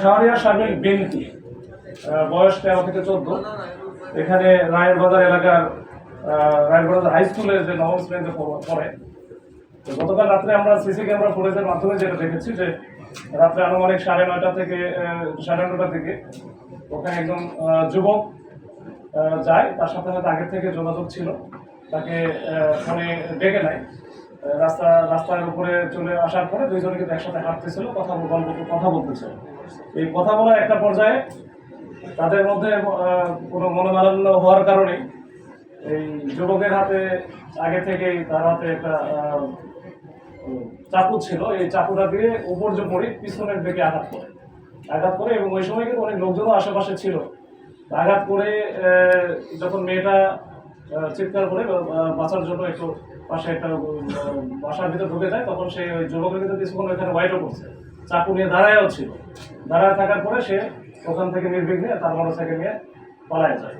শাহরিয়ার শারমিন বিনতি, বয়স 13 থেকে 14। এখানে রায়ের বাজার এলাকার রায়ের বাজার হাই স্কুলের যে নবম শ্রেণীতে পড়ে। গতকাল রাত্রে আমরা সিসি ক্যামেরা ফুটেজের মাধ্যমে যেটা দেখেছি যে রাত্রে আনুমানিক 9:30 থেকে 9:30 থেকে ওখানে একজন যুবক যায়, তার সাথে হয়তো আগের থেকে যোগাযোগ ছিল, তাকে ফোনে ডেকে নেয়। রাস্তার উপরে চলে আসার পরে দুইজনে কিন্তু একসাথে হাঁটতেছিল, কথা বলতেছিল। এই কথা বলার একটা পর্যায়ে তাদের মধ্যে কোনো মনোমালিন্য হওয়ার কারণে এই যুবকের হাতে আগে থেকেই তার হাতে একটা চাকু ছিল, এই চাকুটা দিয়ে উপর্যুপরি পিছনের দিকে আঘাত করে এবং ওই সময় কিন্তু অনেক লোকজনও আশেপাশে ছিল। আঘাত করে যখন মেয়েটা চিৎকার করে বাঁচার জন্য একটু পাশে একটা বাসার ভিতরে ঢুকে যায়, তখন সে ওই যুবকের ভিতরে কিছুক্ষণ ওইখানে ওয়াইটও করছে, চাকু নিয়ে দাঁড়ায়ও ছিল। দাঁড়ায় থাকার পরে সে ওখান থেকে নির্বিঘ্নে তার মোটরসাইকেল নিয়ে পালায় যায়।